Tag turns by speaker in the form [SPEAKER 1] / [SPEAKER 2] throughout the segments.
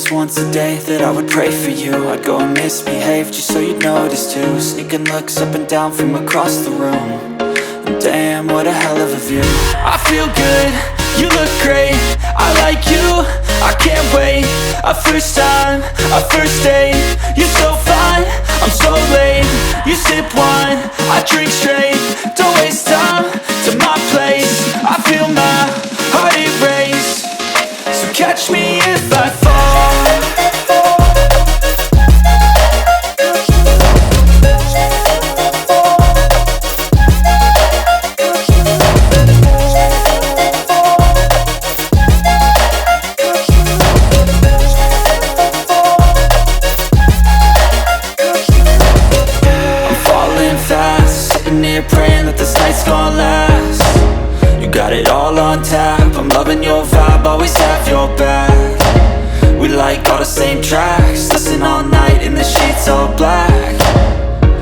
[SPEAKER 1] was once a day that I would pray for you. I'd go and misbehave just so you'd notice too. Sneaking looks up and down from across the room. And damn, what a hell of a view. I feel good, you look great, I like you, I can't wait. A first time, a first date, you're so fine, I'm so late. You sip wine, I drink straight, don't waste time to my place. I feel my heart erase, so catch me if I fall. Praying that this night's gonna last. You got it all on tap, I'm loving your vibe, always have your back. We like all the same tracks, listen all night in the sheets all black.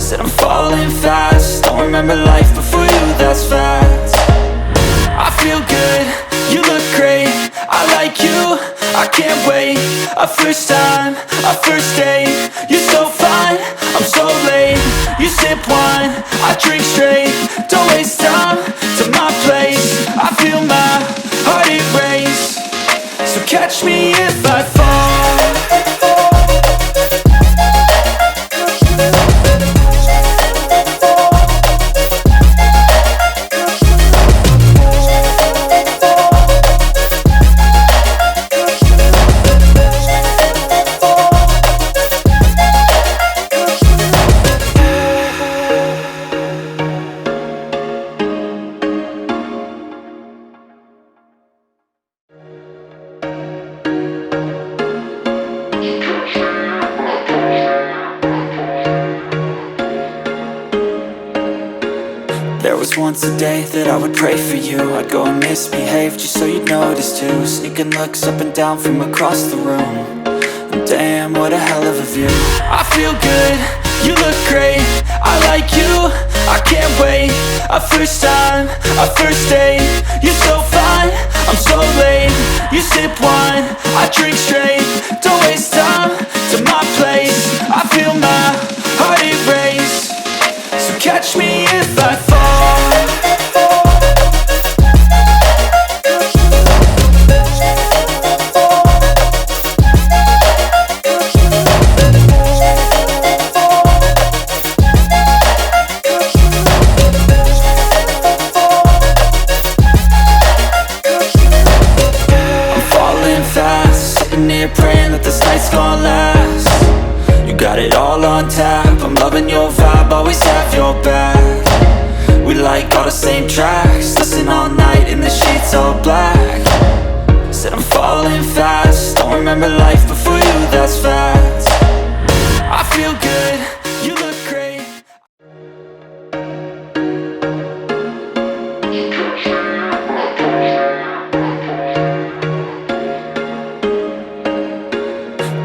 [SPEAKER 1] Said I'm falling fast, don't remember life before you, that's fact. I feel good, you look great, I like you, I can't wait. A first time, a first date, you're so fine, I'm so late. You sip wine, I drink straight, don't waste time to my place. I feel my heart erase, so catch me if I fall. There was once a day that I would pray for you. I'd go and misbehave just so you'd notice too. Sneaking looks up and down from across the room. And damn, what a hell of a view. I feel good, you look great, I like you, I can't wait. A first time, a first date, you're so fine, I'm so late. You sip wine, I drink straight, don't waste time to my place. I feel my heart erase, so catch me if I fall. Praying that this night's gonna last. You got it all on tap, I'm loving your vibe, always have your back. We like all the same tracks, listen all night in the sheets all black. Said I'm falling fast, don't remember life before you, that's fact. I feel good, you look great.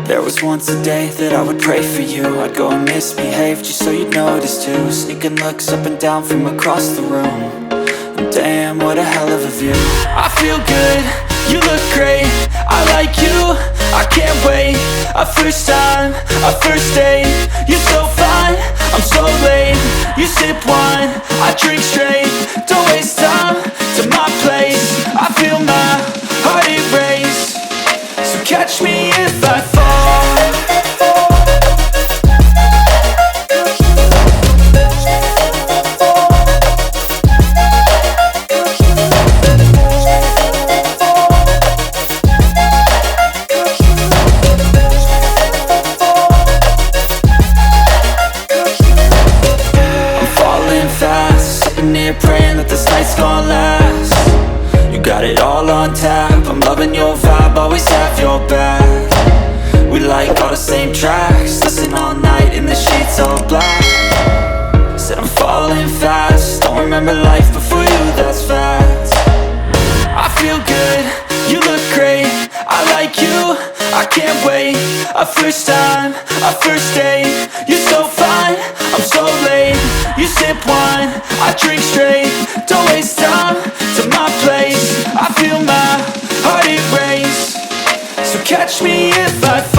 [SPEAKER 1] There was once a day that I would pray for you. I'd go and misbehave just so you'd notice too. Sneaking looks up and down from across the room. And damn, what a hell of a view. I feel good, you look great, I like you, I can't wait. A first time, a first date, you're so fine, I'm so late. You sip wine, I drink straight, don't waste time to my place. I feel my heart erase, so catch me if I fall. Praying that this night's gonna last. You got it all on tap, I'm loving your vibe, always have your back. We like all the same tracks, listen all night in the sheets all black. Said I'm falling fast, don't remember life before you, that's fact. I feel good, you look great, I like you, I can't wait. A first time, a first date, you're so fine, I'm so late. You sip wine, I drink straight, don't waste time to my place. I feel my heart erase, so catch me if I fall.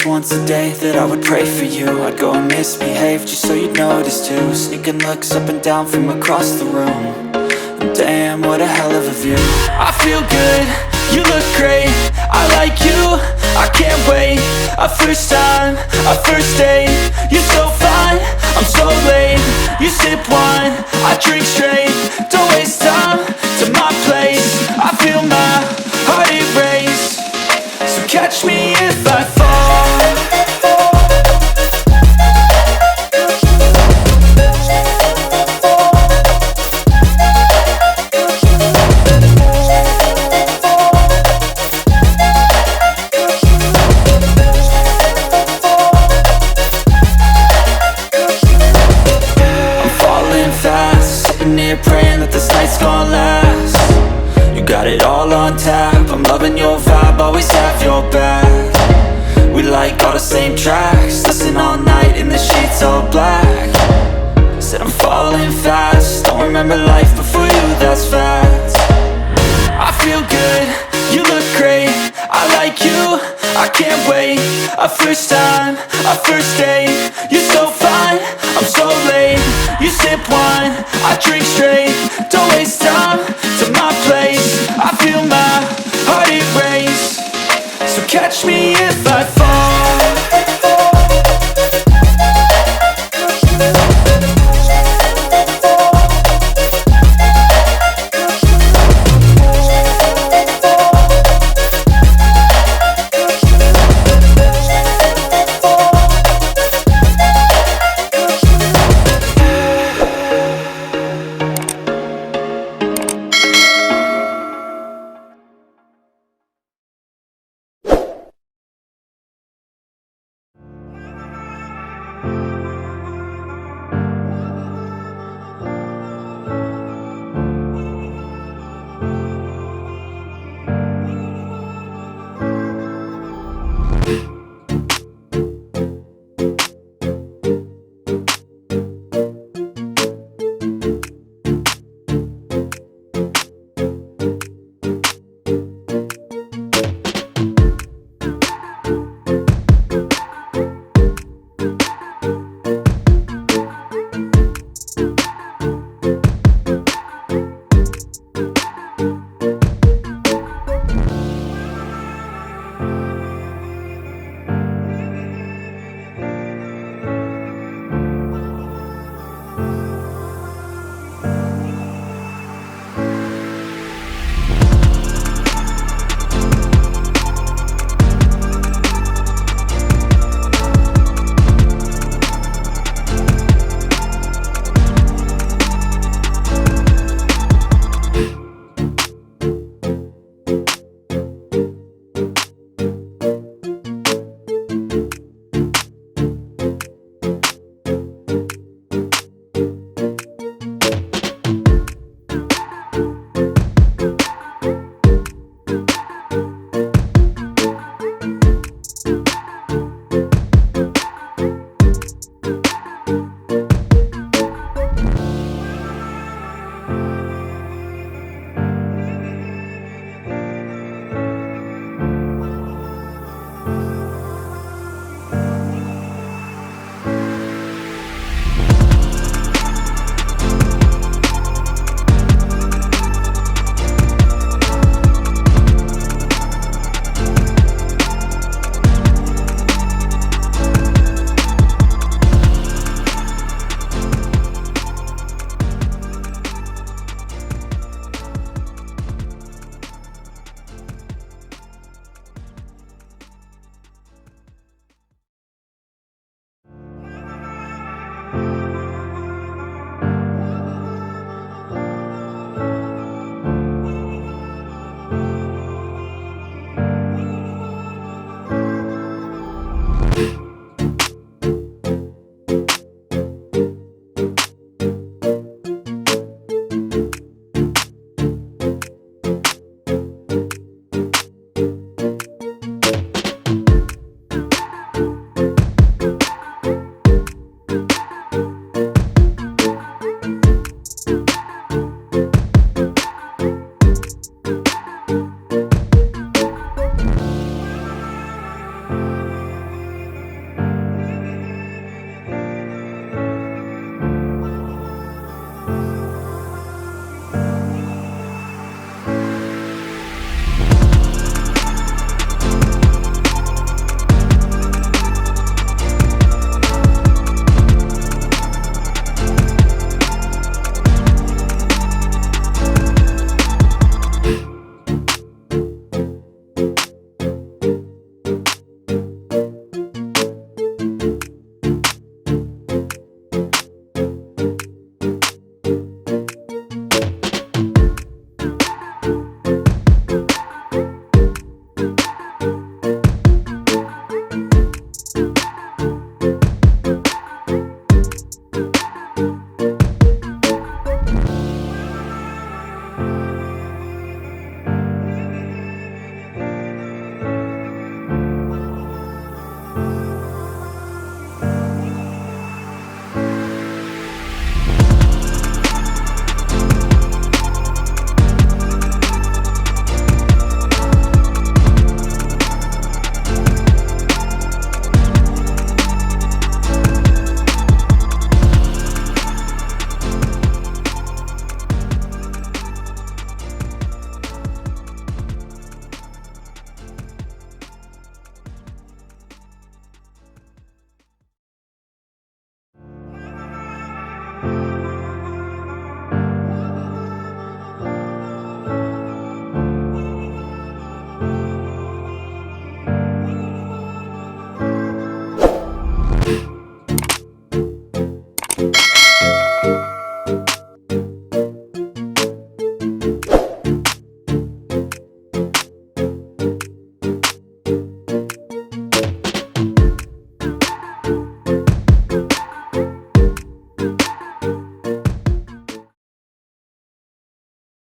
[SPEAKER 1] just once a day that I would pray for you. I'd go and misbehave just so you'd notice too. Sneaking looks up and down from across the room. And damn, what a hell of a view. I feel good, you look great, I like you, I can't wait. A first time, a first date. You're so fine, I'm so late. You sip wine, I drink straight. Don't waste time to my place. I feel my heart erase. So catch me if I fall. Praying that this night's gonna last. You got it all on tap, I'm loving your vibe, always have your back. We like all the same tracks, listen all night in the sheets all black. Said I'm falling fast, don't remember life before you, that's fact. I feel good, you look great, I like you, I can't wait. A first time, a first date. You're so fine, I'm so late. You sip wine, I drink straight. Don't waste time to my place. I feel my heart erase. So catch me if I fall.